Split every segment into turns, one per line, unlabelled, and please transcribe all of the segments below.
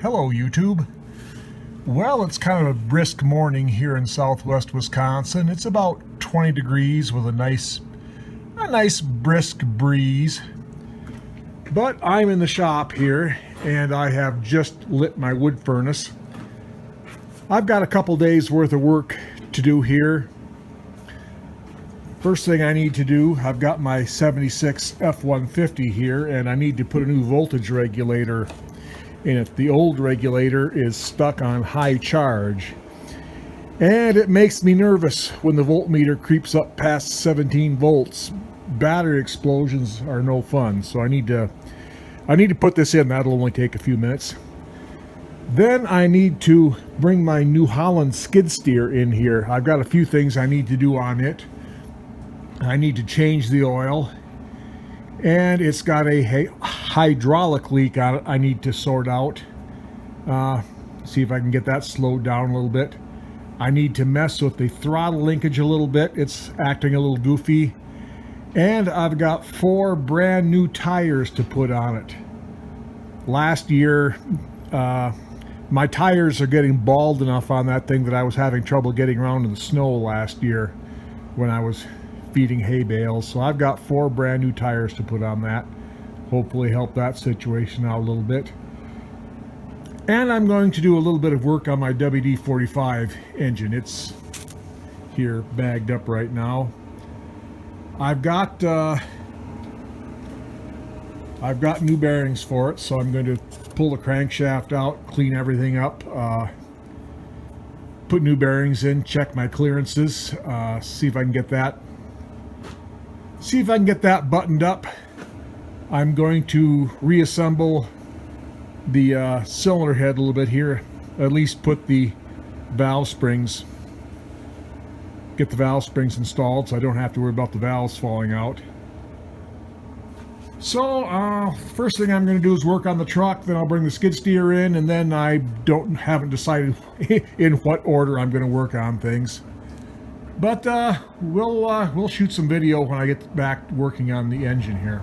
Hello YouTube. Well, it's kind of a brisk morning here in southwest Wisconsin. It's about 20 degrees with a nice brisk breeze. But I'm in the shop here and I have just lit my wood furnace. I've got a couple days worth of work to do here. First thing I need to do, I've got my 76 F-150 here and I need to put a new voltage regulator in it. The old regulator is stuck on high charge and it makes me nervous when the voltmeter creeps up past 17 volts. Battery explosions are no fun, so I need to put this in. That'll only take a few minutes. Then I need to bring my New Holland skid steer in here. I've got a few things I need to do on it. I need to change the oil, and it's got a hydraulic leak on it I need to sort out. See if I can get that slowed down a little bit. I need to mess with the throttle linkage a little bit. It's acting a little goofy. And I've got 4 brand new tires to put on it. Last year, my tires are getting bald enough on that thing that I was having trouble getting around in the snow last year when I was feeding hay bales. So I've got 4 brand new tires to put on that. Hopefully help that situation out a little bit. And I'm going to do a little bit of work on my WD45 engine. It's here bagged up right now. I've got new bearings for it, so I'm going to pull the crankshaft out, clean everything up, put new bearings in, check my clearances, see if I can get that buttoned up. I'm going to reassemble the cylinder head a little bit here, at least put the valve springs. Get the valve springs installed so I don't have to worry about the valves falling out. So first thing I'm going to do is work on the truck, then I'll bring the skid steer in, and then I haven't decided in what order I'm going to work on things. But we'll shoot some video when I get back working on the engine here.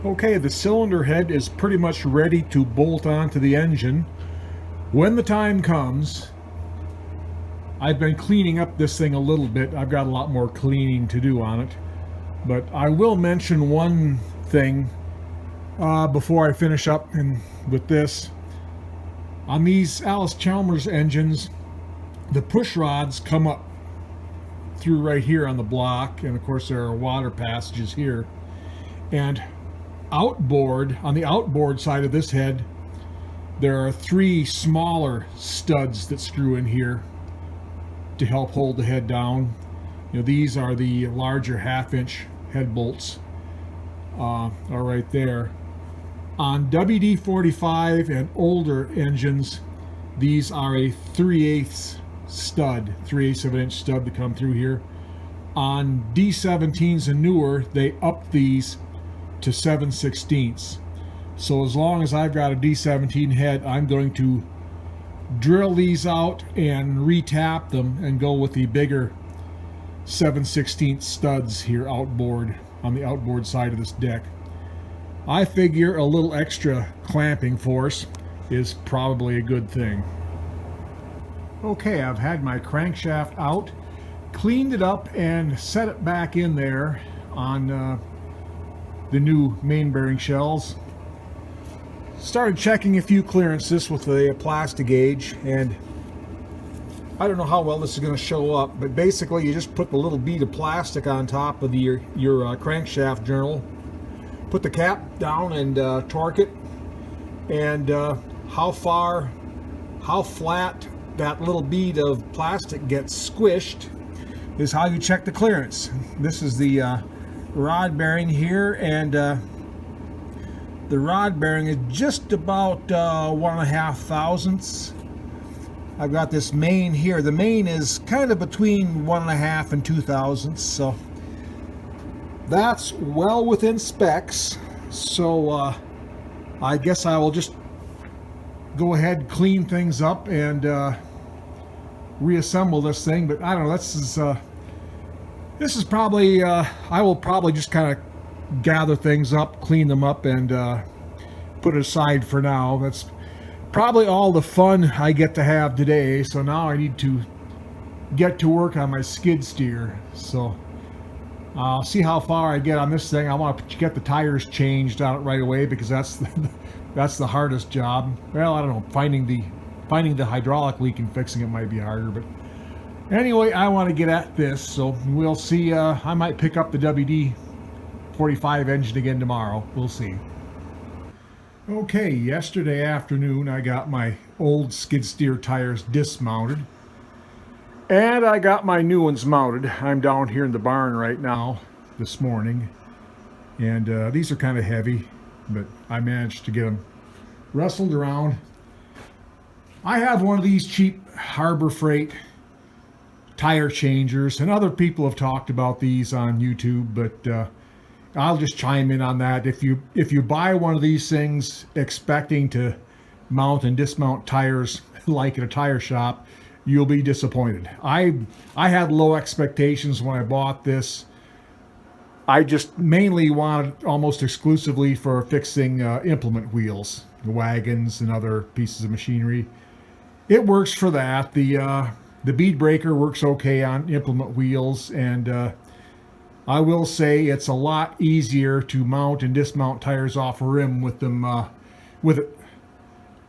Okay, the cylinder head is pretty much ready to bolt onto the engine. When the time comes, I've been cleaning up this thing a little bit. I've got a lot more cleaning to do on it. But I will mention one thing before I finish up with this. On these Allis Chalmers engines, the push rods come up through right here on the block, and of course there are water passages here. And on the outboard side of this head, there are 3 smaller studs that screw in here to help hold the head down. These are the larger 1/2-inch head bolts are right there. On WD45 and older engines, these are a 3/8 stud, 3/8 of an inch stud to come through here. On D17s and newer, they up these to 7/16. So as long as I've got a D17 head, I'm going to drill these out and retap them and go with the bigger 7/16 studs here outboard, on the outboard side of this deck. I figure a little extra clamping force is probably a good thing. Okay, I've had my crankshaft out, cleaned it up, and set it back in there on the new main bearing shells. Started checking a few clearances with the plastic gauge, and I don't know how well this is going to show up, but basically you just put the little bead of plastic on top of your crankshaft journal, put the cap down and torque it, and how flat that little bead of plastic gets squished is how you check the clearance. This is the rod bearing here, and the rod bearing is just about 1.5 thousandths. I've got this main here. The main is kind of between 1.5 and 2 thousandths, so that's well within specs. So I guess I will just go ahead, clean things up, and reassemble this thing. But I don't know, this is probably I will probably just kind of gather things up, clean them up, and put it aside for now. That's probably all the fun I get to have today. So now I need to get to work on my skid steer. So I'll see how far I get on this thing. I want to get the tires changed out right away, because that's the hardest job. Well, I don't know, finding the hydraulic leak and fixing it might be harder, but anyway, I want to get at this. So we'll see. I might pick up the WD45 engine again tomorrow. We'll see. Okay, yesterday afternoon I got my old skid steer tires dismounted, and I got my new ones mounted. I'm down here in the barn right now this morning, and these are kind of heavy, but I managed to get them wrestled around. I have one of these cheap Harbor Freight tire changers, and other people have talked about these on YouTube, but I'll just chime in on that. If you buy one of these things expecting to mount and dismount tires like at a tire shop, you'll be disappointed. I had low expectations when I bought this. I just mainly wanted almost exclusively for fixing implement wheels, wagons, and other pieces of machinery. It works for that. The bead breaker works okay on implement wheels, and I will say it's a lot easier to mount and dismount tires off a rim with them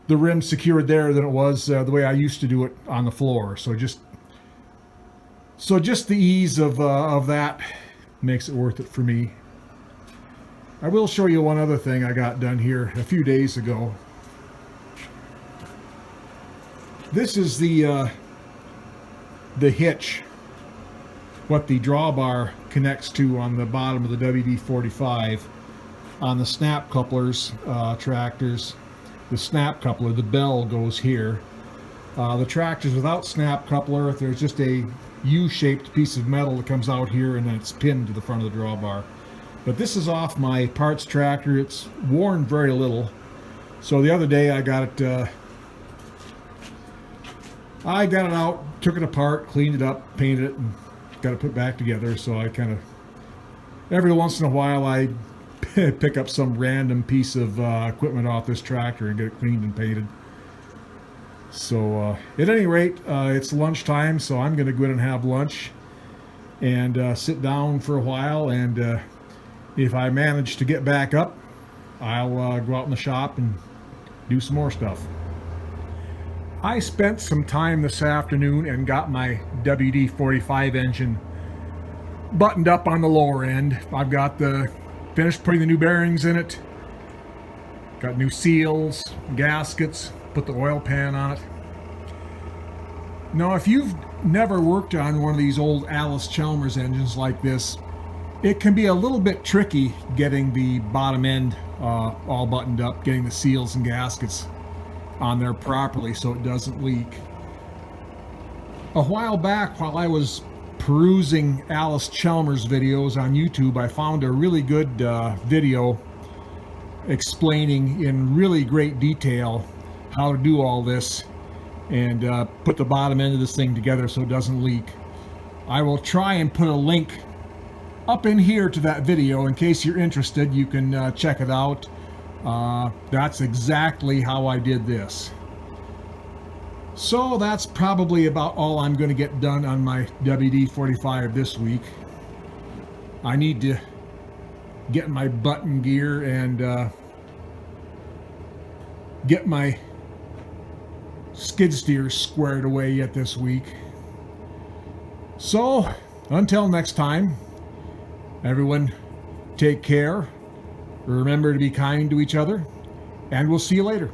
the rim secured there than it was the way I used to do it on the floor. So just the ease of that makes it worth it for me. I will show you one other thing I got done here a few days ago. This is the hitch, what the drawbar connects to on the bottom of the WD45 on the snap couplers, tractors. The snap coupler, the bell goes here. The tractors without snap coupler, there's just a U-shaped piece of metal that comes out here, and then it's pinned to the front of the drawbar. But this is off my parts tractor. It's worn very little. So the other day I got it out, took it apart, cleaned it up, painted it, and got it put back together. So I kind of, every once in a while, I pick up some random piece of equipment off this tractor and get it cleaned and painted. So at any rate, it's lunchtime, so I'm going to go in and have lunch and sit down for a while, and if I manage to get back up, I'll go out in the shop and do some more stuff. I spent some time this afternoon and got my WD45 engine buttoned up on the lower end. I've got finished putting the new bearings in it, got new seals, gaskets, put the oil pan on it. Now, if you've never worked on one of these old Allis Chalmers engines like this, it can be a little bit tricky getting the bottom end all buttoned up, getting the seals and gaskets on there properly so it doesn't leak. A while back, while I was perusing Allis Chalmers videos on YouTube, I found a really good video explaining in really great detail how to do all this and put the bottom end of this thing together so it doesn't leak. I will try and put a link up in here to that video in case you're interested. You can check it out. That's exactly how I did this. So that's probably about all I'm going to get done on my WD45 this week. I need to get my button gear and get my skid steers squared away yet this week. So until next time, everyone, take care, remember to be kind to each other, and we'll see you later.